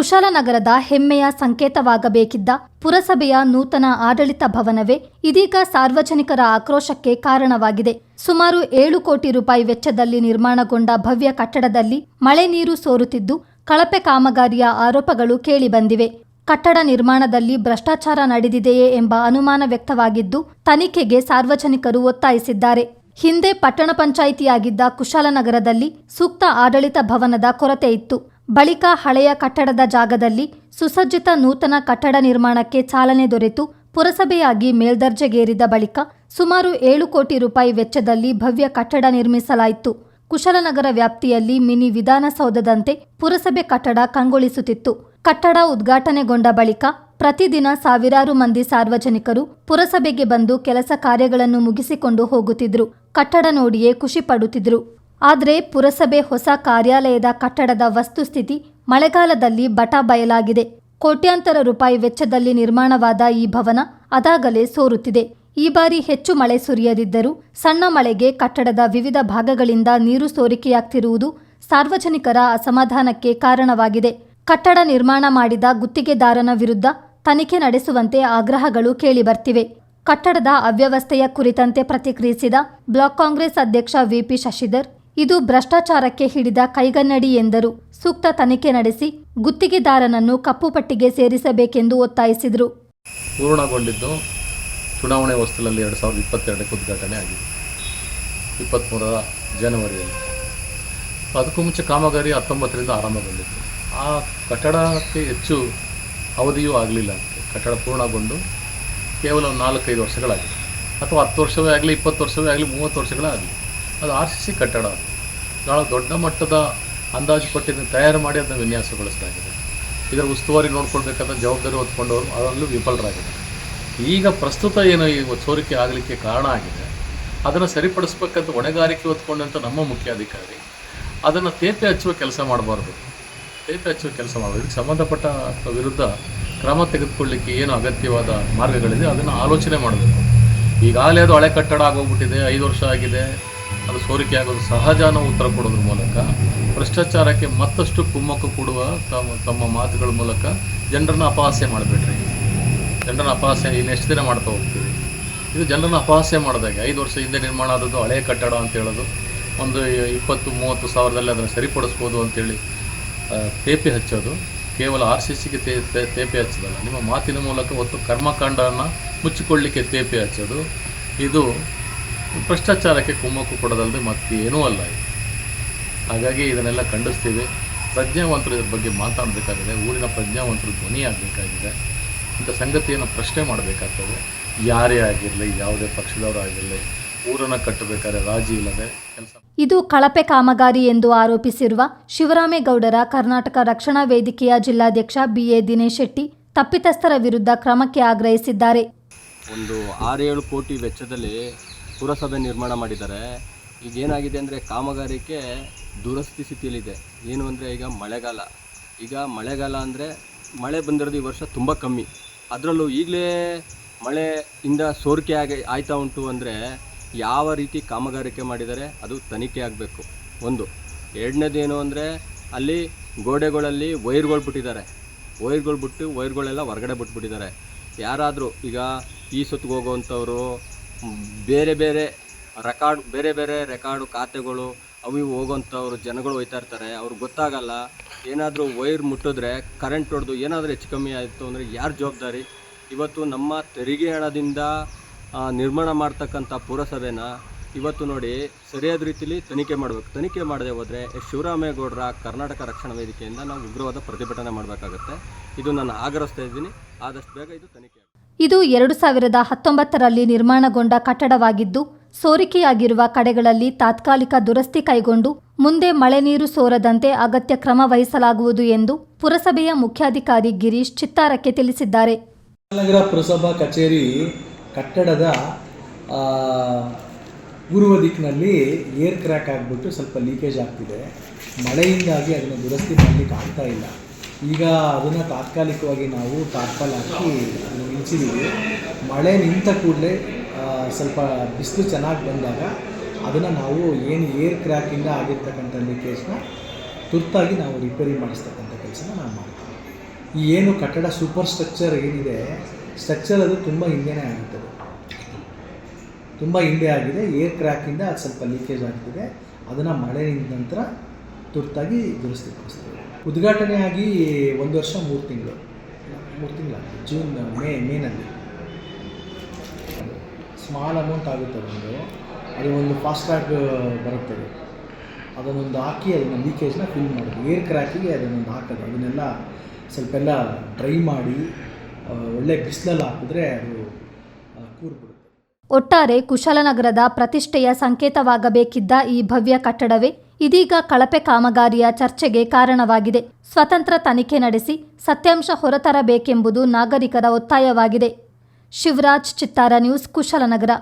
ಕುಶಾಲನಗರದ ಹೆಮ್ಮೆಯ ಸಂಕೇತವಾಗಬೇಕಿದ್ದ ಪುರಸಭೆಯ ನೂತನ ಆಡಳಿತ ಭವನವೇ ಇದೀಗ ಸಾರ್ವಜನಿಕರ ಆಕ್ರೋಶಕ್ಕೆ ಕಾರಣವಾಗಿದೆ. ಸುಮಾರು 7 ಕೋಟಿ ರೂಪಾಯಿ ವೆಚ್ಚದಲ್ಲಿ ನಿರ್ಮಾಣಗೊಂಡ ಭವ್ಯ ಕಟ್ಟಡದಲ್ಲಿ ಮಳೆ ನೀರು ಸೋರುತ್ತಿದ್ದು ಕಳಪೆ ಕಾಮಗಾರಿಯ ಆರೋಪಗಳು ಕೇಳಿಬಂದಿವೆ. ಕಟ್ಟಡ ನಿರ್ಮಾಣದಲ್ಲಿ ಭ್ರಷ್ಟಾಚಾರ ನಡೆದಿದೆಯೇ ಎಂಬ ಅನುಮಾನ ವ್ಯಕ್ತವಾಗಿದ್ದು ತನಿಖೆಗೆ ಸಾರ್ವಜನಿಕರು ಒತ್ತಾಯಿಸಿದ್ದಾರೆ. ಹಿಂದೆ ಪಟ್ಟಣ ಪಂಚಾಯಿತಿಯಾಗಿದ್ದ ಕುಶಾಲನಗರದಲ್ಲಿ ಸೂಕ್ತ ಆಡಳಿತ ಭವನದ ಕೊರತೆ ಇತ್ತು. ಬಳಿಕ ಹಳೆಯ ಕಟ್ಟಡದ ಜಾಗದಲ್ಲಿ ಸುಸಜ್ಜಿತ ನೂತನ ಕಟ್ಟಡ ನಿರ್ಮಾಣಕ್ಕೆ ಚಾಲನೆ ದೊರೆತು ಪುರಸಭೆಯಾಗಿ ಮೇಲ್ದರ್ಜೆಗೇರಿದ ಬಳಿಕ ಸುಮಾರು 7 ಕೋಟಿ ರೂಪಾಯಿ ವೆಚ್ಚದಲ್ಲಿ ಭವ್ಯ ಕಟ್ಟಡ ನಿರ್ಮಿಸಲಾಯಿತು. ಕುಶಾಲನಗರ ವ್ಯಾಪ್ತಿಯಲ್ಲಿ ಮಿನಿ ವಿಧಾನಸೌಧದಂತೆ ಪುರಸಭೆ ಕಟ್ಟಡ ಕಂಗೊಳಿಸುತ್ತಿತ್ತು. ಕಟ್ಟಡ ಉದ್ಘಾಟನೆಗೊಂಡ ಬಳಿಕ ಪ್ರತಿದಿನ ಸಾವಿರಾರು ಮಂದಿ ಸಾರ್ವಜನಿಕರು ಪುರಸಭೆಗೆ ಬಂದು ಕೆಲಸ ಕಾರ್ಯಗಳನ್ನು ಮುಗಿಸಿಕೊಂಡು ಹೋಗುತ್ತಿದ್ರು. ಕಟ್ಟಡ ನೋಡಿಯೇ ಖುಷಿ ಪಡುತ್ತಿದ್ರು. ಆದರೆ ಪುರಸಭೆ ಹೊಸ ಕಾರ್ಯಾಲಯದ ಕಟ್ಟಡದ ವಸ್ತುಸ್ಥಿತಿ ಮಳೆಗಾಲದಲ್ಲಿ ಬಯಲಾಗಿದೆ. ಕೋಟ್ಯಾಂತರ ರೂಪಾಯಿ ವೆಚ್ಚದಲ್ಲಿ ನಿರ್ಮಾಣವಾದ ಈ ಭವನ ಅದಾಗಲೇ ಸೋರುತ್ತಿದೆ. ಈ ಬಾರಿ ಹೆಚ್ಚು ಮಳೆ ಸುರಿಯದಿದ್ದರೂ ಸಣ್ಣ ಮಳೆಗೆ ಕಟ್ಟಡದ ವಿವಿಧ ಭಾಗಗಳಿಂದ ನೀರು ಸೋರಿಕೆಯಾಗ್ತಿರುವುದು ಸಾರ್ವಜನಿಕರ ಅಸಮಾಧಾನಕ್ಕೆ ಕಾರಣವಾಗಿದೆ. ಕಟ್ಟಡ ನಿರ್ಮಾಣ ಮಾಡಿದ ಗುತ್ತಿಗೆದಾರನ ವಿರುದ್ಧ ತನಿಖೆ ನಡೆಸುವಂತೆ ಆಗ್ರಹಗಳು ಕೇಳಿಬರ್ತಿವೆ. ಕಟ್ಟಡದ ಅವ್ಯವಸ್ಥೆಯ ಕುರಿತಂತೆ ಪ್ರತಿಕ್ರಿಯಿಸಿದ ಬ್ಲಾಕ್ ಕಾಂಗ್ರೆಸ್ ಅಧ್ಯಕ್ಷ ವಿಪಿ ಶಶಿಧರ್, ಇದು ಭ್ರಷ್ಟಾಚಾರಕ್ಕೆ ಹಿಡಿದ ಕೈಗನ್ನಡಿ ಎಂದರು. ಸೂಕ್ತ ತನಿಖೆ ನಡೆಸಿ ಗುತ್ತಿಗೆದಾರನನ್ನು ಕಪ್ಪುಪಟ್ಟಿಗೆ ಸೇರಿಸಬೇಕೆಂದು ಒತ್ತಾಯಿಸಿದರು. ಪೂರ್ಣಗೊಂಡಿದ್ದು ಚುನಾವಣೆ ಹೊಸ್ತಿಲಲ್ಲಿ 2022ಕ್ಕೆ ಉದ್ಘಾಟನೆ ಆಗಿದೆ, 23ರ ಜನವರಿಯಲ್ಲಿ. ಅದಕ್ಕೂ ಮುಂಚೆ ಕಾಮಗಾರಿ 19ರಿಂದ ಆರಂಭಗೊಂಡಿತ್ತು. ಆ ಕಟ್ಟಡಕ್ಕೆ ಹೆಚ್ಚು ಅವಧಿಯೂ ಆಗಲಿಲ್ಲ. ಕಟ್ಟಡ ಪೂರ್ಣಗೊಂಡು ಕೇವಲ 4-5 ವರ್ಷಗಳಾಗಿದೆ, ಅಥವಾ 10 ವರ್ಷವೇ ಆಗಲಿ, 20 ವರ್ಷವೇ ಆಗಲಿ, 30 ವರ್ಷಗಳೇ ಆಗಲಿ. ಅದು RCC ಕಟ್ಟಡ. ಭಾಳ ದೊಡ್ಡ ಮಟ್ಟದ ಅಂದಾಜು ಪಟ್ಟಿಯನ್ನು ತಯಾರು ಮಾಡಿ ಅದನ್ನು ವಿನ್ಯಾಸಗೊಳಿಸಲಾಗಿದೆ. ಇದರ ಉಸ್ತುವಾರಿ ನೋಡ್ಕೊಳ್ಬೇಕಾದ ಜವಾಬ್ದಾರಿ ಹೊತ್ಕೊಂಡವರು ಅದರಲ್ಲೂ ವಿಫಲರಾಗಿದೆ. ಈಗ ಪ್ರಸ್ತುತ ಏನು ಈ ಸೋರಿಕೆ ಆಗಲಿಕ್ಕೆ ಕಾರಣ ಆಗಿದೆ, ಅದನ್ನು ಸರಿಪಡಿಸ್ಬೇಕಂತ ಹೊಣೆಗಾರಿಕೆ ಹೊತ್ಕೊಂಡಂಥ ನಮ್ಮ ಮುಖ್ಯ ಅಧಿಕಾರಿ ಅದನ್ನು ತೇಪೆ ಹಚ್ಚುವ ಕೆಲಸ ಮಾಡಬಾರ್ದು. ಇದಕ್ಕೆ ಸಂಬಂಧಪಟ್ಟ ವಿರುದ್ಧ ಕ್ರಮ ತೆಗೆದುಕೊಳ್ಳಿಕ್ಕೆ ಏನು ಅಗತ್ಯವಾದ ಮಾರ್ಗಗಳಿದೆ ಅದನ್ನು ಆಲೋಚನೆ ಮಾಡಬೇಕು. ಈಗಾಗಲೇ ಅದು ಹಳೆ ಕಟ್ಟಡ ಆಗೋಗ್ಬಿಟ್ಟಿದೆ, 5 ವರ್ಷ ಆಗಿದೆ, ಅದು ಸೋರಿಕೆ ಆಗೋದು ಸಹಜ ಅನ್ನೋ ಉತ್ತರ ಕೊಡೋದ್ರ ಮೂಲಕ ಭ್ರಷ್ಟಾಚಾರಕ್ಕೆ ಮತ್ತಷ್ಟು ಕುಮ್ಮಕ್ಕು ಕೊಡುವ ತಮ್ಮ ಮಾತುಗಳ ಮೂಲಕ ಜನರನ್ನು ಅಪಹಾಸ್ಯ ಮಾಡಬೇಡ್ರಿ. ಜನರನ್ನು ಅಪಹಾಸ್ಯ ಇನ್ನೆಷ್ಟು ದಿನ ಮಾಡ್ತಾ ಹೋಗ್ತೀವಿ? ಇದು ಜನರನ್ನು ಅಪಹಾಸ್ಯ ಮಾಡಿದಾಗ 5 ವರ್ಷ ಹಿಂದೆ ನಿರ್ಮಾಣ ಆದದ್ದು ಹಳೆಯ ಕಟ್ಟಡ ಅಂತ ಹೇಳೋದು, ಒಂದು 20-30 ಸಾವಿರದಲ್ಲಿ ಅದನ್ನು ಸರಿಪಡಿಸ್ಬೋದು ಅಂತೇಳಿ ತೇಪೆ ಹಚ್ಚೋದು ಕೇವಲ RCCಗೆ ತೇಪೆ ಹಚ್ಚೋದಲ್ಲ, ನಿಮ್ಮ ಮಾತಿನ ಮೂಲಕ ಒತ್ತು ಕರ್ಮಕಾಂಡವನ್ನು ಮುಚ್ಚಿಕೊಳ್ಳಲಿಕ್ಕೆ ತೇಪೆ ಹಚ್ಚೋದು, ಇದು ಭ್ರಷ್ಟಾಚಾರಕ್ಕೆ ಕುಮ್ಮಕ್ಕು ಕೊಡೋದಲ್ಲದೆ ಮತ್ತೇನೂ ಅಲ್ಲ. ಹಾಗಾಗಿ ಇದನ್ನೆಲ್ಲ ಖಂಡಿಸ್ತೀವಿ. ಪ್ರಜ್ಞಾವಂತರು ಇದ್ರ ಬಗ್ಗೆ ಮಾತಾಡಬೇಕಾಗಿದೆ. ಊರಿನ ಪ್ರಜ್ಞಾವಂತರು ಧ್ವನಿ ಆಗಬೇಕಾಗಿದೆ. ಇಂಥ ಸಂಗತಿಯನ್ನು ಪ್ರಶ್ನೆ ಮಾಡಬೇಕಾಗ್ತದೆ. ಯಾರೇ ಆಗಿರಲಿ, ಯಾವುದೇ ಪಕ್ಷದವರಾಗಿರಲಿ, ಊರನ್ನು ಕಟ್ಟಬೇಕಾದ್ರೆ ರಾಜಿ ಇಲ್ಲದೆ ಕೆಲಸ. ಇದು ಕಳಪೆ ಕಾಮಗಾರಿ ಎಂದು ಆರೋಪಿಸಿರುವ ಶಿವರಾಮೇಗೌಡರ ಕರ್ನಾಟಕ ರಕ್ಷಣಾ ವೇದಿಕೆಯ ಜಿಲ್ಲಾಧ್ಯಕ್ಷ BA ದಿನೇಶ್ ಶೆಟ್ಟಿ ತಪ್ಪಿತಸ್ಥರ ವಿರುದ್ಧ ಕ್ರಮಕ್ಕೆ ಆಗ್ರಹಿಸಿದ್ದಾರೆ. ಒಂದು 6-7 ಕೋಟಿ ವೆಚ್ಚದಲ್ಲಿ ಪುರಸಭೆ ನಿರ್ಮಾಣ ಮಾಡಿದ್ದಾರೆ. ಈಗ ಏನಾಗಿದೆ ಅಂದರೆ ಕಾಮಗಾರಿಕೆ ದುರಸ್ತಿ ಸ್ಥಿತಿಯಲ್ಲಿದೆ. ಏನು ಅಂದರೆ ಈಗ ಮಳೆಗಾಲ ಅಂದರೆ ಮಳೆ ಬಂದಿರೋದು ಈ ವರ್ಷ ತುಂಬ ಕಮ್ಮಿ. ಅದರಲ್ಲೂ ಈಗಲೇ ಮಳೆಯಿಂದ ಸೋರಿಕೆ ಆಯ್ತಾ ಉಂಟು ಅಂದರೆ ಯಾವ ರೀತಿ ಕಾಮಗಾರಿಕೆ ಮಾಡಿದ್ದಾರೆ ಅದು ತನಿಖೆ ಆಗಬೇಕು. ಒಂದು. ಎರಡನೇದೇನು ಅಂದರೆ ಅಲ್ಲಿ ಗೋಡೆಗಳಲ್ಲಿ ವೈರ್ಗಳು ಬಿಟ್ಟಿದ್ದಾರೆ. ವೈರ್ಗಳೆಲ್ಲ ಹೊರಗಡೆ ಬಿಟ್ಬಿಟ್ಟಿದ್ದಾರೆ. ಯಾರಾದರೂ ಈಗ ಈ ಸುತ್ತಿಗೆ ಹೋಗುವಂಥವ್ರು ಬೇರೆ ಬೇರೆ ರೆಕಾರ್ಡು ಖಾತೆಗಳು ಅವು ಇವು ಹೋಗೋಂಥವ್ರು ಜನಗಳು ಹೋಯ್ತಾ ಇರ್ತಾರೆ. ಅವ್ರಿಗೆ ಗೊತ್ತಾಗಲ್ಲ. ಏನಾದರೂ ವೈರ್ ಮುಟ್ಟಿದ್ರೆ ಕರೆಂಟ್ ಹೊಡೆದು ಏನಾದರೂ ಹೆಚ್ಚು ಕಮ್ಮಿ ಆಯಿತು ಅಂದರೆ ಯಾರು ಜವಾಬ್ದಾರಿ? ಇವತ್ತು ನಮ್ಮ ತೆರಿಗೆ ಹಣದಿಂದ ನಿರ್ಮಾಣ ಮಾಡ್ತಕ್ಕಂಥ ಪುರಸಭೆನ ಇವತ್ತು ನೋಡಿ ಸರಿಯಾದ ರೀತಿಯಲ್ಲಿ ತನಿಖೆ ಮಾಡಬೇಕು. ತನಿಖೆ ಮಾಡದೆ ಹೋದರೆ ಶಿವರಾಮೇಗೌಡರ ಕರ್ನಾಟಕ ರಕ್ಷಣಾ ವೇದಿಕೆಯಿಂದ ನಾವು ಉಗ್ರವಾದ ಪ್ರತಿಭಟನೆ ಮಾಡಬೇಕಾಗುತ್ತೆ. ಇದು ನಾನು ಆಗ್ರಹಿಸ್ತಾ ಇದ್ದೀನಿ. ಆದಷ್ಟು ಬೇಗ ಇದು ತನಿಖೆ. ಇದು 2019ರಲ್ಲಿ ನಿರ್ಮಾಣಗೊಂಡ ಕಟ್ಟಡವಾಗಿದ್ದು ಸೋರಿಕೆಯಾಗಿರುವ ಕಡೆಗಳಲ್ಲಿ ತಾತ್ಕಾಲಿಕ ದುರಸ್ತಿ ಕೈಗೊಂಡು ಮುಂದೆ ಮಳೆ ನೀರು ಸೋರದಂತೆ ಅಗತ್ಯ ಕ್ರಮ ವಹಿಸಲಾಗುವುದು ಎಂದು ಪುರಸಭೆಯ ಮುಖ್ಯಾಧಿಕಾರಿ ಗಿರೀಶ್ ಚಿತ್ತಾರಕ್ಕೆ ತಿಳಿಸಿದ್ದಾರೆ. ನಗರ ಪುರಸಭಾ ಕಚೇರಿ ಕಟ್ಟಡದ ಪೂರ್ವ ದಿಕ್ಕಿನಲ್ಲಿ ಏರ್ ಕ್ರ್ಯಾಕ್ ಆಗಿಬಿಟ್ಟು ಸ್ವಲ್ಪ ಲೀಕೇಜ್ ಆಗ್ತಿದೆ. ಮಳೆಯಿಂದಾಗಿ ಅದನ್ನು ದುರಸ್ತಿ ಮಾಡಲಿಕ್ಕೆ ಆಗ್ತಾ ಇಲ್ಲ. ಈಗ ಅದನ್ನು ತಾತ್ಕಾಲಿಕವಾಗಿ ನಾವು ಟಾರ್ಪಲ್ ಹಾಕಿ ನಿಲ್ಲಿಸಿದ್ದೀವಿ. ಮಳೆ ನಿಂತ ಕೂಡಲೇ ಸ್ವಲ್ಪ ಬಿಸಿಲು ಚೆನ್ನಾಗಿ ಬಂದಾಗ ಅದನ್ನು ನಾವು ಏನು ಏರ್ ಕ್ರ್ಯಾಕಿಂದ ಆಗಿರ್ತಕ್ಕಂಥ ಲೀಕೇಜ್ನ ತುರ್ತಾಗಿ ನಾವು ರಿಪೇರಿ ಮಾಡಿಸ್ತಕ್ಕಂಥ ಕೆಲಸನ ನಾವು ಮಾಡ್ತೀವಿ. ಈ ಏನು ಕಟ್ಟಡ ಸೂಪರ್ ಸ್ಟ್ರಕ್ಚರ್ ಏನಿದೆ, ಸ್ಟ್ರಕ್ಚರ್ ಅದು ತುಂಬ ಹಿಂದೆನೇ ಆಗುತ್ತದೆ, ತುಂಬ ಹಿಂದೆ ಆಗಿದೆ. ಏರ್ ಕ್ರ್ಯಾಕಿಂದ ಅದು ಸ್ವಲ್ಪ ಲೀಕೇಜ್ ಆಗ್ತಿದೆ. ಅದನ್ನು ಮಳೆ ನಿಂತ ನಂತರ ತುರ್ತಾಗಿ ದುರಸ್ತಿಪಡಿಸ್ತೀವಿ. ಉದ್ಘಾಟನೆ ಆಗಿ 1 ವರ್ಷ 3 ತಿಂಗಳು ಜೂನ್ ಮೇನಲ್ಲಿ. ಸ್ಮಾಲ್ ಅಮೌಂಟ್ ಆಗುತ್ತೆ ಅದು ಒಂದು ಫಾಸ್ಟ್ ಟ್ರ್ಯಾಕ್ ಬರುತ್ತದೆ, ಅದನ್ನೊಂದು ಹಾಕಿ ಅದನ್ನು ಲೀಕೇಜ್ನ ಫಿಲ್ ಮಾಡೋದು. ಏರ್ ಕ್ರ್ಯಾಕಿಗೆ ಅದನ್ನೊಂದು ಹಾಕೋದು, ಅದನ್ನೆಲ್ಲ ಸ್ವಲ್ಪ ಡ್ರೈ ಮಾಡಿ ಒಳ್ಳೆ ಬಿಸಿಲಲ್ಲಿ ಹಾಕಿದ್ರೆ ಅದು ಕೂರ್ಬಿಡುತ್ತೆ. ಒಟ್ಟಾರೆ ಕುಶಾಲನಗರದ ಪ್ರತಿಷ್ಠೆಯ ಸಂಕೇತವಾಗಬೇಕಿದ್ದ ಈ ಭವ್ಯ ಕಟ್ಟಡವೇ ಇದೀಗ ಕಳಪೆ ಕಾಮಗಾರಿಯ ಚರ್ಚೆಗೆ ಕಾರಣವಾಗಿದೆ. ಸ್ವತಂತ್ರ ತನಿಖೆ ನಡೆಸಿ ಸತ್ಯಾಂಶ ಹೊರತರಬೇಕೆಂಬುದು ನಾಗರಿಕರ ಒತ್ತಾಯವಾಗಿದೆ. ಶಿವರಾಜ್, ಚಿತ್ತಾರ ನ್ಯೂಸ್, ಕುಶಾಲನಗರ.